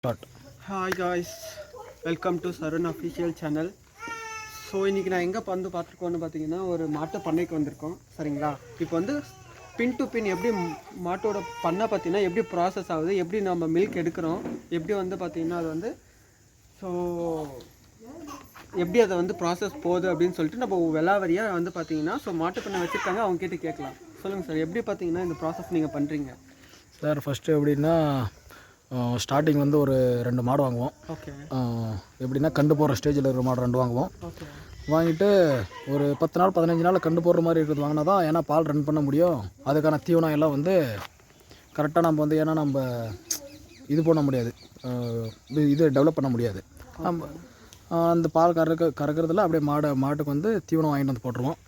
Start. Hi guys, welcome to Charan official channel. So இன்றைக்கி நான் எங்கே வந்து பார்த்துருக்கோன்னு பார்த்தீங்கன்னா ஒரு மாட்டு பண்ணைக்கு வந்திருக்கோம். சரிங்களா? இப்போ வந்து பின் டு பின் எப்படி மாட்டோட பண்ணை பார்த்தீங்கன்னா எப்படி ப்ராசஸ் ஆகுது, எப்படி நம்ம மில்க் எடுக்கிறோம், எப்படி வந்து பார்த்திங்கன்னா அது வந்து ஸோ எப்படி அதை வந்து ப்ராசஸ் போகுது அப்படின்னு சொல்லிட்டு நம்ம விலாவரியாக வந்து பார்த்திங்கன்னா ஸோ மாட்டு பண்ணை வச்சுருக்காங்க, அவங்க கிட்ட கேட்கலாம். சொல்லுங்கள் சார், எப்படி பார்த்தீங்கன்னா இந்த ப்ராசஸ் நீங்கள் பண்ணுறீங்க? சார் ஃபஸ்ட்டு எப்படின்னா ஸ்டார்டிங் வந்து ஒரு 2 மாடு வாங்குவோம். ஓகே. எப்படின்னா கண்டு போடுற ஸ்டேஜில் இருக்கிற மாடு 2 வாங்குவோம். ஓகே. வாங்கிட்டு ஒரு 10 நாள் 15 நாள் கண்டு போடுற மாதிரி இருக்கிறது வாங்கினா தான், ஏன்னா பால் ரன் பண்ண முடியும். அதுக்கான தீவனம் எல்லாம் வந்து கரெக்டாக நம்ம வந்து, ஏன்னா நம்ம இது பண்ண முடியாது, இது டெவலப் பண்ண முடியாது. நம்ம அந்த பால் கறக்கிறதுல அப்படியே மாட்டுக்கு வந்து தீவனம் வாங்கிட்டு வந்து போட்டுருவோம்.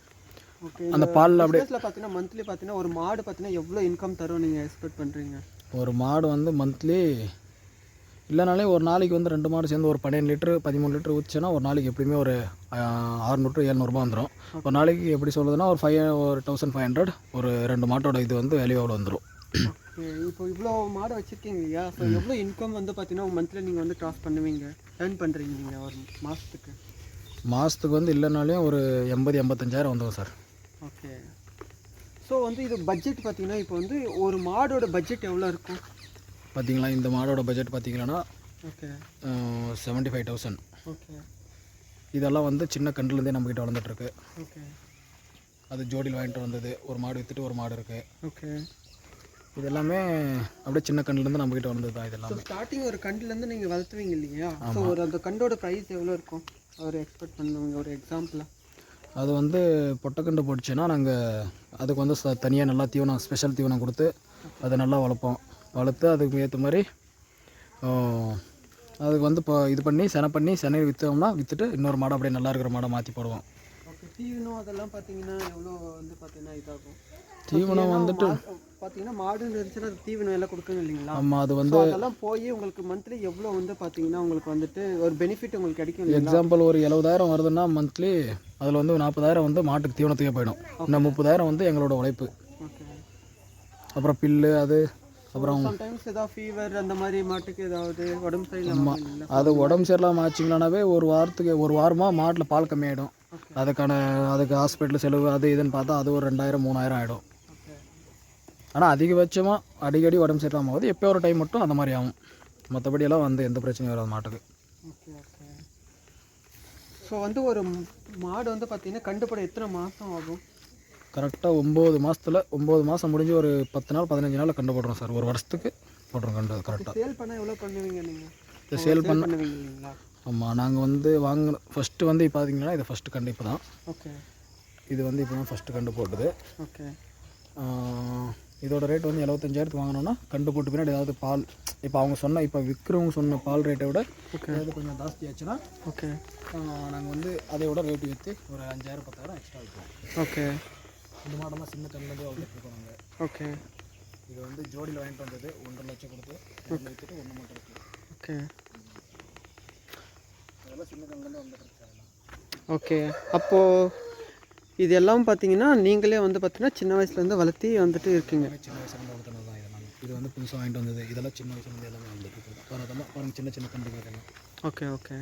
ஓகே. அந்த பாலில் அப்படியே பார்த்தீங்கன்னா மந்த்லி பார்த்தீங்கன்னா ஒரு மாடு பார்த்தீங்கன்னா எவ்வளோ இன்கம் தரும் நீங்கள் எக்ஸ்பெக்ட் பண்ணுறீங்க? ஒரு மாடு வந்து மந்த்லி இல்லைனாலே ஒரு நாளைக்கு வந்து 2 மாடு சேர்ந்து ஒரு 12 லிட்டரு 13 லிட்டரு ஊற்றுச்சுன்னா ஒரு நாளைக்கு எப்படியுமே ஒரு 600-700 வந்துடும். ஒரு நாளைக்கு எப்படி சொல்கிறதுனா ஒரு 1500 ஒரு 2 மாட்டோட இது வந்து வேல்யூவோட வந்துடும். ஓகே. இப்போ இவ்வளோ மாடு வச்சுருக்கீங்க இல்லையா? ஸோ எவ்வளோ இன்கம் வந்து பார்த்தீங்கன்னா மந்த்லி நீங்கள் வந்து க்ராஸ் பண்ணுவீங்க, ஏர்ன் பண்ணுறீங்க நீங்கள் ஒரு மாதத்துக்கு வந்து இல்லைனாலையும் ஒரு 80-85,000 வந்துடும் சார். ஓகே. ஸோ வந்து இது பட்ஜெட் பார்த்தீங்கன்னா இப்போ வந்து ஒரு மாடோட பட்ஜெட் எவ்வளோ இருக்கும் பார்த்தீங்களா? இந்த மாடோட பட்ஜெட் பார்த்தீங்கன்னா ஓகே 75,000. ஓகே. இதெல்லாம் வந்து சின்ன கண்டுலேருந்தே நம்மக்கிட்ட வளர்ந்துட்டுருக்கு. ஓகே. அது ஜோடியில் வாங்கிட்டு வந்தது, ஒரு மாடு விற்றுட்டு ஒரு மாடு இருக்குது. ஓகே. இது எல்லாமே அப்படியே சின்ன கண்டுலேருந்து நம்மக்கிட்ட வந்தது தான். இதெல்லாம் ஸ்டார்டிங் ஒரு கண்டுலேருந்து நீங்கள் வளர்த்துவீங்க இல்லையா? ஸோ ஒரு அந்த கண்டோட ப்ரைஸ் எவ்வளோ இருக்கும் ஒரு எக்ஸ்பெக்ட் பண்ணுவீங்க ஒரு எக்ஸாம்பிளாக? அது வந்து பொட்டைக்கண்டு போட்டுச்சுன்னா நாங்கள் அதுக்கு வந்து தனியாக நல்லா தீவனம், ஸ்பெஷல் தீவனம் கொடுத்து அதை நல்லா வளர்த்து அதுக்கு ஏற்ற மாதிரி அதுக்கு வந்து இப்போ இது பண்ணி செனை விற்றோம்னா விற்றுட்டு இன்னொரு மாடை அப்படியே நல்லா இருக்கிற மாடை மாற்றி போடுவோம். ஓகே. தீவனம் அதெல்லாம் பார்த்தீங்கன்னா எவ்வளோ வந்து பார்த்தீங்கன்னா இதாகும்? தீவனம் வந்துட்டு பார்த்தீங்கன்னா மாடுன்னு இருந்துச்சுன்னா அது தீவனம் எல்லாம் கொடுக்கணும் இல்லைங்களா? ஆமாம். அது வந்து அதெல்லாம் போய் உங்களுக்கு மந்த்லி எவ்வளோ வந்து பார்த்தீங்கன்னா உங்களுக்கு வந்துட்டு ஒரு பெனிஃபிட் உங்களுக்கு கிடைக்கும். எக்ஸாம்பிள் ஒரு 70,000 வருதுன்னா மந்த்லி அதில் வந்து 40,000 வந்து மாட்டுக்கு தீவனத்துக்கே போயிடும். இன்னும் 30,000 வந்து எங்களோட உழைப்பு. ஓகே. அப்புறம் பில்லு, அது அப்புறம் சம்டைம்ஸ் ஏதாவது ஃபீவர் அந்த மாதிரி மாட்டுக்கு ஏதாவது உடம்பு சரியில்லாம அது உடம்பு சரியில்லாமல் ஆச்சுங்களானாவே ஒரு வாரமாக மாட்டில் பால் கம்மியாயிடும். அதுக்கு ஹாஸ்பிட்டல் செலவு அது இதுன்னு பார்த்தா அது ஒரு 2,000-3,000 ஆகிடும். ஆனால் அதிகபட்சமாக அடிக்கடி உடம்பு சரியில்லாமல் ஆகுது. எப்போ ஒரு டைம் மட்டும் அந்த மாதிரி ஆகும். மற்றபடியெல்லாம் வந்து எந்த பிரச்சனையும் வராது மாட்டுக்கு. ஓகே. ஓகே. ஸோ வந்து ஒரு மாடு வந்து பார்த்தீங்கன்னா கண்டுபட எத்தனை மாதம் ஆகும்? கரெக்டாக 9 மாதம் முடிஞ்சு ஒரு 10 நாள் 15 நாளில் கண்டு போடுறோம் சார். ஒரு வருஷத்துக்கு போடுறோம் கண்டு. கரெக்டாக சேல் பண்ண எவ்வளோ பண்ணுவீங்க நீங்கள்? இதை சேல் பண்ணுவீங்க இல்லைங்களா? ஆமாம். நாங்கள் வந்து ஃபஸ்ட்டு வந்து இப்போ பார்த்தீங்கன்னா இது ஃபஸ்ட்டு கண்டு இப்போ தான். ஓகே. இது வந்து இப்போ தான் ஃபஸ்ட்டு கண்டு போட்டுது. ஓகே. இதோட ரேட் வந்து 75,000 வாங்கினோன்னா கண்டு போட்டு பின்னாடி ஏதாவது பால் இப்போ அவங்க இப்போ விற்கிறவங்க சொன்ன பால் ரேட்டை விட ஏதாவது கொஞ்சம் ஜாஸ்தி ஆச்சுன்னா ஓகே நாங்கள் வந்து அதையோட ரேட்டு ஏற்றி ஒரு 5,000-10,000 எக்ஸ்ட்ரா வைப்போம். ஓகே. இந்த மாடெல்லாம் சின்ன கண்ணுலேருந்து வளர்த்துருக்கோம் நாங்கள். ஓகே. இது வந்து ஜோடியில் வாங்கிட்டு வந்தது 1.5 லட்சம் கொடுத்து விற்றுட்டு 1 மட்டும் இருக்குது. ஓகே. அதெல்லாம் சின்ன கண்ணுலேருந்து வந்துட்டு. ஓகே. அப்போது இது எல்லாம் பார்த்தீங்கன்னா நீங்களே வந்து பார்த்தீங்கன்னா சின்ன வயசுலேருந்து வளர்த்தி வந்துட்டு இருக்கீங்க? சின்ன வயசுலேருந்து வளர்த்துனது தான் இதெல்லாம். இது வந்து புதுசாக வாங்கிட்டு வந்தது. இதெல்லாம் சின்ன வயசுலேருந்து எல்லாமே வந்துட்டு பாருங்கள் சின்ன சின்ன கண்டுங்க இதெல்லாம். ஓகே. ஓகே.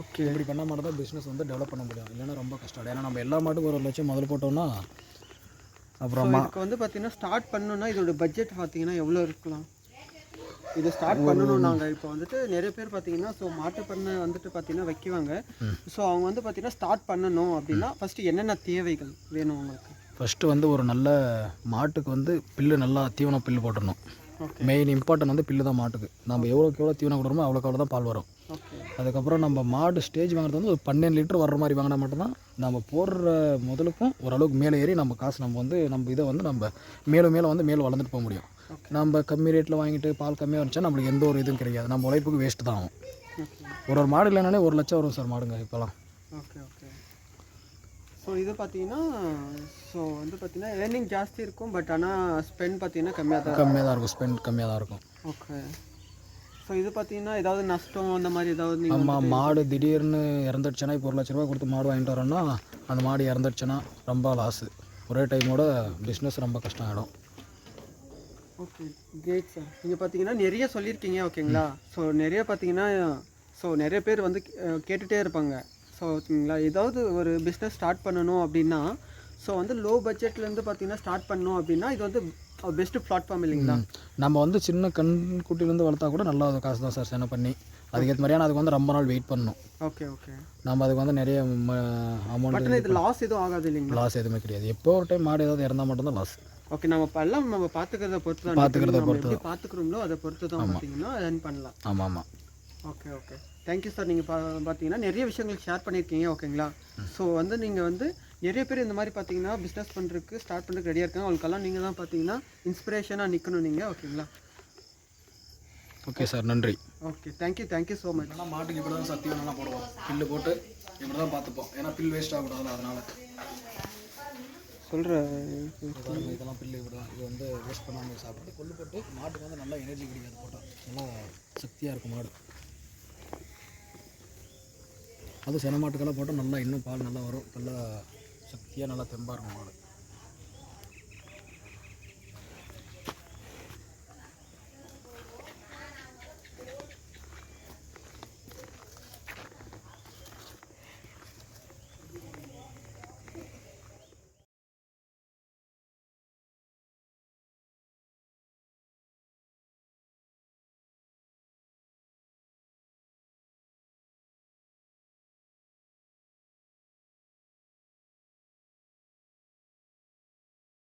ஓகே. இப்படி பண்ண மாட்டோம் தான் பிஸ்னஸ் வந்து டெவலப் பண்ண முடியும். இல்லைன்னா ரொம்ப கஷ்டம். ஏன்னா நம்ம எல்லா மாட்டுக்கும் 1 லட்சம் முதல்ல போட்டோம்னா அப்புறமா இதுக்கு வந்து பார்த்தீங்கன்னா ஸ்டார்ட் பண்ணணுன்னா இதோட பட்ஜெட் பார்த்தீங்கன்னா எவ்வளோ இருக்கலாம்? இது ஸ்டார்ட் பண்ணணும். நாங்கள் இப்போ வந்துட்டு நிறைய பேர் பார்த்தீங்கன்னா ஸோ மாட்டு பண்ணை வந்துட்டு பார்த்தீங்கன்னா வைக்குவாங்க. ஸோ அவங்க வந்து பார்த்தீங்கன்னா ஸ்டார்ட் பண்ணணும் அப்படின்னா ஃபஸ்ட்டு என்னென்ன தேவைகள் வேணும் உங்களுக்கு? ஃபஸ்ட்டு வந்து ஒரு நல்ல மாட்டுக்கு வந்து பில்லு, நல்லா தீவனம் பில்லு போட்டுடணும். மெயின் இம்பார்ட்டன்ட் வந்து பில்லு தான் மாட்டுக்கு. நம்ம எவ்வளோ தீவனம் கொடுக்குறோமோ அவ்வளோ தான் பால் வரும். அதுக்கப்புறம் நம்ம மாடு ஸ்டேஜ் வாங்குறது வந்து ஒரு 12 லிட்டர் வர்ற மாதிரி வாங்கினா மட்டும்தான் நம்ம போடுற முதலுக்கும் ஓரளவுக்கு மேலே ஏறி நம்ம காசு நம்ம இதை வந்து நம்ம மேலே வளர்ந்துட்டு போக முடியும். நம்ம கம்மி ரேட்டில் வாங்கிட்டு பால் கம்மியாக இருந்துச்சா நம்மளுக்கு எந்த ஒரு இதுவும் கிடையாது. நம்ம உழைப்புக்கு வேஸ்ட்டு தான் ஆகும். ஒரு மாடு இல்லைனாலே 1 லட்சம் வரும் சார் மாடுங்க இப்போலாம். ஓகே. ஓகே. ஸோ இது பார்த்தீங்கன்னா ஸோ வந்து பார்த்தீங்கன்னா ஏர்னிங் ஜாஸ்தி இருக்கும், பட் ஆனால் ஸ்பெண்ட் பார்த்தீங்கன்னா கம்மியாக தான் இருக்கும். ஸ்பெண்ட் கம்மியாக தான் இருக்கும். ஓகே. ஸோ இது பார்த்தீங்கன்னா ஏதாவது நஷ்டம் அந்த மாதிரி ஏதாவது? ஆமாம். மாடு திடீர்னு இறந்துடுச்சுன்னா இப்போ 1 லட்ச ரூபா கொடுத்து மாடு வாங்கிட்டு வரோன்னா அந்த மாடு இறந்துடுச்சுன்னா ரொம்ப லாஸு. ஒரே டைமோட பிஸ்னஸ் ரொம்ப கஷ்டம் ஆகிடும். Okay great sir. நீங்கள் பார்த்தீங்கன்னா நிறைய சொல்லியிருக்கீங்க ஓகேங்களா. ஸோ நிறைய பார்த்தீங்கன்னா ஸோ நிறைய பேர் வந்து கேட்டுகிட்டே இருப்பாங்க. ஸோ ஓகேங்களா, ஏதாவது ஒரு பிஸ்னஸ் ஸ்டார்ட் பண்ணணும் அப்படின்னா ஸோ வந்து லோ பட்ஜெட்லேருந்து பார்த்தீங்கன்னா ஸ்டார்ட் பண்ணணும் அப்படின்னா இது வந்து பெஸ்ட்டு பிளாட்ஃபார்ம் இல்லைங்களா. நம்ம வந்து சின்ன கண்குட்டிலேருந்து வளர்த்தா கூட நல்லா காசு தான் சார் செலவு பண்ணி அதுக்கேற்ற மாதிரியான அதுக்கு வந்து ரொம்ப நாள் வெயிட் பண்ணணும். Okay okay. நம்ம அதுக்கு வந்து நிறைய அமௌண்ட் இது லாஸ் எதுவும் ஆகாது இல்லைங்களா. லாஸ் எதுவுமே கிடையாது. எப்போ ஒரு டைம் மாடு ஏதாவது இறந்தால் மட்டும்தான் லாஸ். ஓகே, நம்ம எல்லாம் நம்ம பார்த்துக்கிறத பொறுத்து தான் பார்த்துக்கிறோம்லோ அதை பொறுத்து தான் பார்த்தீங்கன்னா ரன் பண்ணலாம். ஆமாம் ஆமாம். Okay okay, thank you sir. நீங்கள் பார்த்தீங்கன்னா நிறைய விஷயங்கள் ஷேர் பண்ணியிருக்கீங்க ஓகேங்களா. ஸோ வந்து நீங்கள் வந்து நிறைய பேர் இந்த மாதிரி பார்த்தீங்கன்னா பிஸ்னஸ் பண்ணுறதுக்கு ஸ்டார்ட் பண்ணுறதுக்கு ரெடியாக இருக்காங்க. அவங்களுக்கெல்லாம் நீங்கள் தான் பார்த்தீங்கன்னா இன்ஸ்பிரேஷனாக நிற்கணும் நீங்கள் ஓகேங்களா. ஓகே சார், நன்றி. Okay, thank you so much. ஆனால் மாட்டுக்கு இப்படி தான் சத்தியம் நல்லா போடுவோம். பில்லு போட்டு இப்படி தான் பார்த்துப்போம். ஏன்னா பில் வேஸ்ட் ஆகக்கூடாது. அதனால் சொல்கிற இதெல்லாம் பில்லு இப்படி தான். இது வந்து வேஸ்ட் பண்ணாமல் சாப்பிட்டு கொல்லு போட்டு மாட்டுக்கு வந்து நல்லா எனர்ஜி கிடைக்காது. போட்டால் நல்லா சக்தியாக இருக்கும் மாடு. அது சென மாட்டுக்கெல்லாம் போட்டால் நல்லா இன்னும் பால் நல்லா வரும். நல்லா சக்தியாக நல்லா தெம்பாக இருக்கும் மாடு.